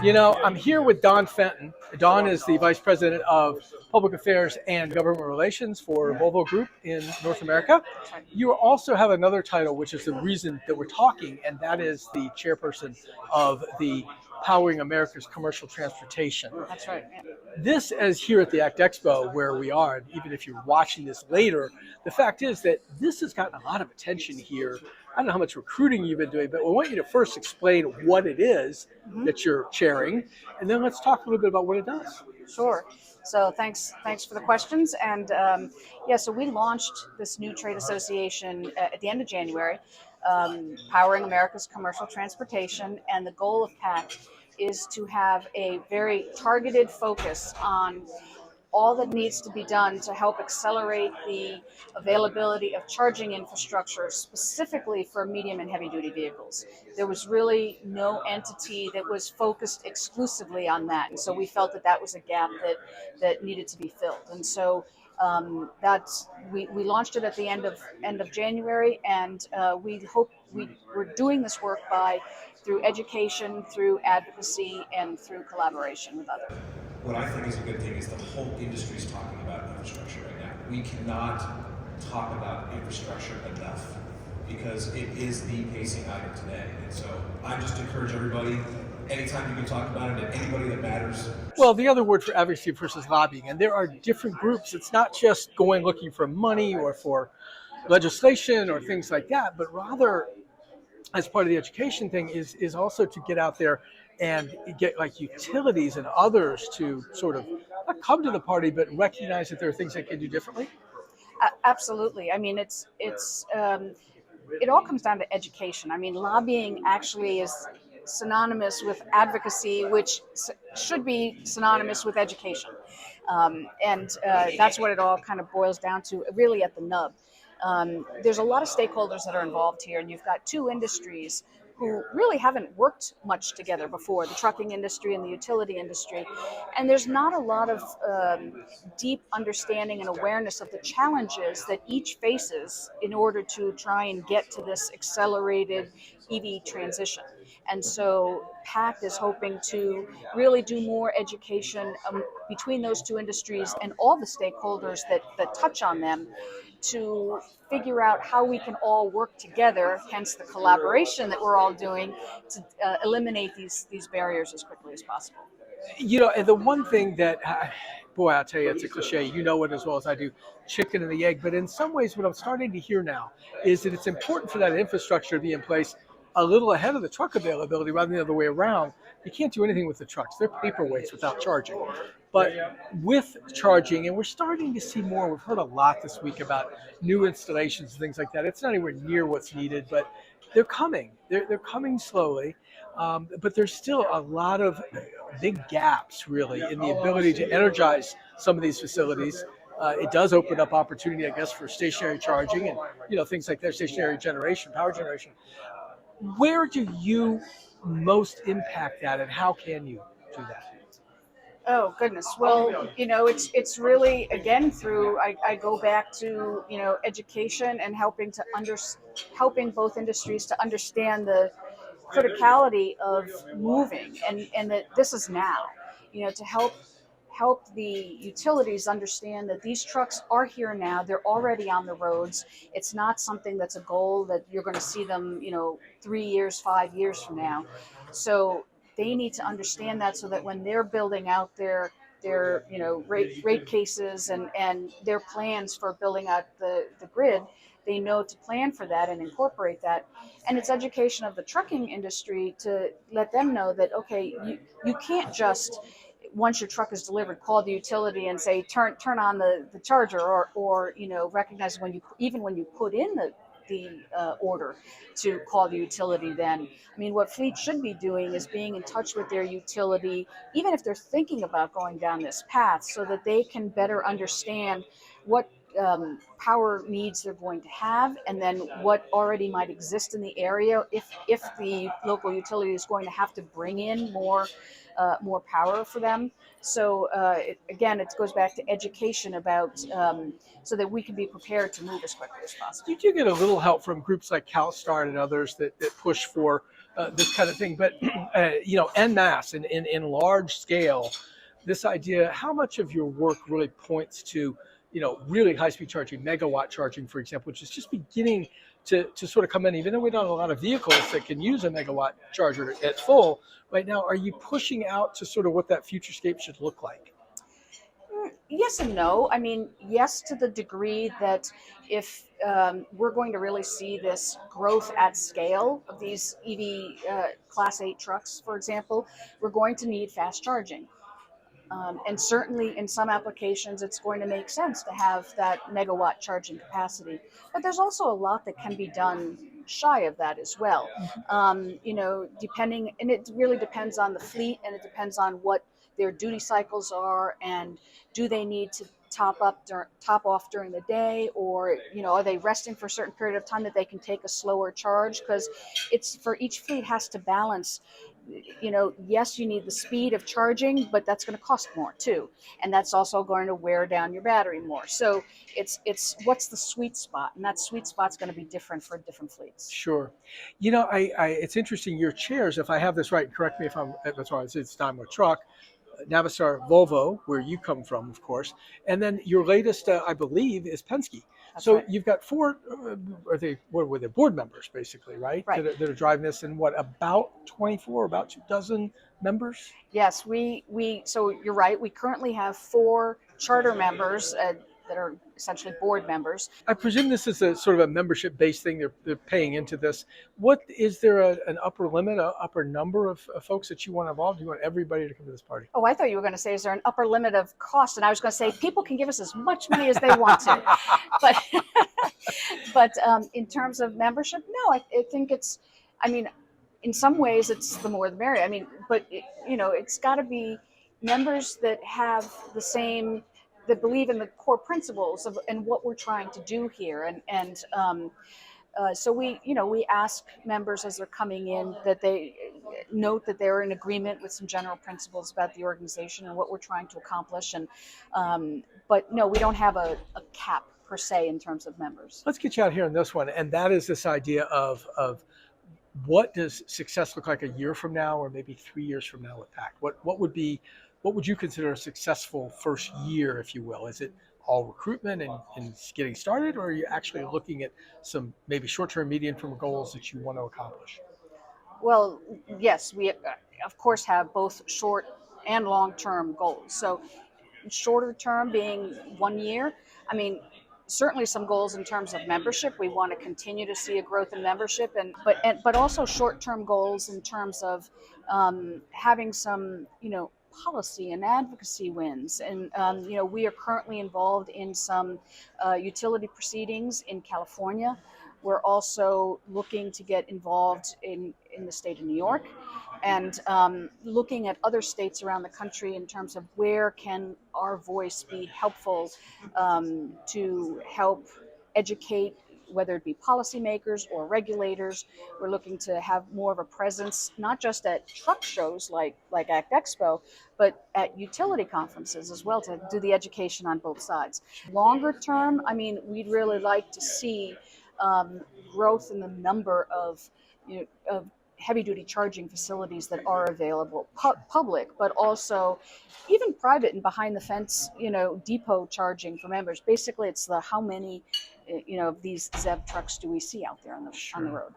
I'm here with Dawn Fenton. Dawn is the Vice President of Public Affairs and Government Relations for Volvo Group in North America. You also have another title, which is the reason that we're talking, and that is the chairperson of the Powering America's Commercial Transportation. That's right. Yeah. This, as here at the ACT Expo where we are, and even if you're watching this later, the fact is that this has gotten a lot of attention here. I don't know how much recruiting you've been doing, but I want you to first explain what it is that you're chairing, and then let's talk a little bit about what it does. Sure. So thanks for the questions. And so we launched this new trade association at the end of January, Powering America's Commercial Transportation, and the goal of PACT is to have a very targeted focus on all that needs to be done to help accelerate the availability of charging infrastructure specifically for medium and heavy duty vehicles. There was really no entity that was focused exclusively on that. And so we felt that was a gap that needed to be filled. And so we launched it at the end of January, and we're doing this work through education, through advocacy, and through collaboration with others. What I think is a good thing is the whole industry is talking about infrastructure right now. We cannot talk about infrastructure enough because it is the pacing item today. And so I just encourage everybody, anytime you can talk about it, and anybody that matters. Well, the other word for advocacy versus lobbying, and there are different groups. It's not just going looking for money or for legislation or things like that, but rather, as part of the education thing, is also to get out there and get like utilities and others to sort of not come to the party, but recognize that there are things they can do differently. Absolutely. I mean, it all comes down to education. I mean, lobbying actually is synonymous with advocacy, which should be synonymous with education. And that's what it all kind of boils down to, really at the nub. There's a lot of stakeholders that are involved here, and you've got two industries who really haven't worked much together before, the trucking industry and the utility industry. And there's not a lot of deep understanding and awareness of the challenges that each faces in order to try and get to this accelerated EV transition. And so PACT is hoping to really do more education between those two industries and all the stakeholders that touch on them, to figure out how we can all work together, hence the collaboration that we're all doing, to eliminate these barriers as quickly as possible. And the one thing that, boy, I'll tell you, it's a cliche, you know it as well as I do, chicken and the egg, but in some ways what I'm starting to hear now is that it's important for that infrastructure to be in place a little ahead of the truck availability rather than the other way around. You can't do anything with the trucks. They're paperweights without charging. But with charging, and we're starting to see more, we've heard a lot this week about new installations and things like that. It's not anywhere near what's needed, but they're coming. They're coming slowly. But there's still a lot of big gaps, really, in the ability to energize some of these facilities. It does open up opportunity, I guess, for stationary charging and things like that, stationary generation, power generation. Where do you most impact that, and how can you do that? Oh goodness. Well, it's really, again, through I go back to education and helping both industries to understand the criticality of moving, and that this is now, to help the utilities understand that these trucks are here now. They're already on the roads. It's not something that's a goal that you're going to see them 3 years, 5 years from now. So they need to understand that, so that when they're building out their rate cases and their plans for building out the grid, they know to plan for that and incorporate that. And it's education of the trucking industry to let them know that, okay, you can't just, once your truck is delivered, call the utility and say turn on the charger, or recognize when you put in the order to call the utility. Then, I mean, what fleets should be doing is being in touch with their utility, even if they're thinking about going down this path, so that they can better understand what power needs they're going to have, and then what already might exist in the area if the local utility is going to have to bring in more power for them. So again, it goes back to education about so that we can be prepared to move as quickly as possible. You do get a little help from groups like CalSTART and others that push for this kind of thing, but en masse and in large scale, this idea. How much of your work really points to really high speed charging, megawatt charging, for example, which is just beginning to sort of come in, even though we don't have a lot of vehicles that can use a megawatt charger at full right now. Are you pushing out to sort of what that futurescape should look like? Yes and no. I mean, yes, to the degree that if we're going to really see this growth at scale of these EV Class 8 trucks, for example, we're going to need fast charging. And certainly in some applications, it's going to make sense to have that megawatt charging capacity. But there's also a lot that can be done shy of that as well. Depending, and it really depends on the fleet, and it depends on what their duty cycles are, and do they need to top off during the day, or are they resting for a certain period of time that they can take a slower charge? Because it's for each fleet has to balance. Yes, you need the speed of charging, but that's going to cost more too, and that's also going to wear down your battery more. So it's what's the sweet spot, and that sweet spot's going to be different for different fleets. Sure. It's interesting. Your chairs, if I have this right, correct me if I'm that's why it's Daimler Truck, Navistar, Volvo, where you come from, of course, and then your latest, I believe, is Penske. That's So right. you've got four, what were they, board members, basically, right? Right. That are driving this, and what, about 24, about 24 members? Yes, so you're right. We currently have 4 charter members that are essentially board members. I presume this is a sort of a membership-based thing. They're paying into this. What is there an upper limit, an upper number of folks that you want involved? Do you want everybody to come to this party? Oh, I thought you were going to say, is there an upper limit of cost? And I was going to say, people can give us as much money as they want to. But but in terms of membership, no, I think in some ways it's the more the merrier. I mean, but it's got to be members that have that believe in the core principles of and what we're trying to do here, so we ask members as they're coming in that they note that they're in agreement with some general principles about the organization and what we're trying to accomplish. But no, we don't have a cap per se in terms of members. Let's get you out here on this one, and that is this idea of what does success look like a year from now, or maybe 3 years from now with PACT? What would you consider a successful first year, if you will? Is it all recruitment and getting started, or are you actually looking at some maybe short-term, medium-term goals that you want to accomplish? Well, yes, we of course have both short and long-term goals. So shorter term being 1 year, I mean, certainly some goals in terms of membership. We want to continue to see a growth in membership, but also short-term goals in terms of having some policy and advocacy wins. And we are currently involved in some utility proceedings in California. We're also looking to get involved in the state of New York, and looking at other states around the country in terms of where can our voice be helpful to help educate, whether it be policymakers or regulators. We're looking to have more of a presence, not just at truck shows like ACT Expo, but at utility conferences as well, to do the education on both sides. Longer term, I mean, we'd really like to see growth in the number of heavy-duty charging facilities that are available, public, but also even private and behind-the-fence, depot charging for members. Basically, it's how many, of these ZEV trucks do we see out there on the road?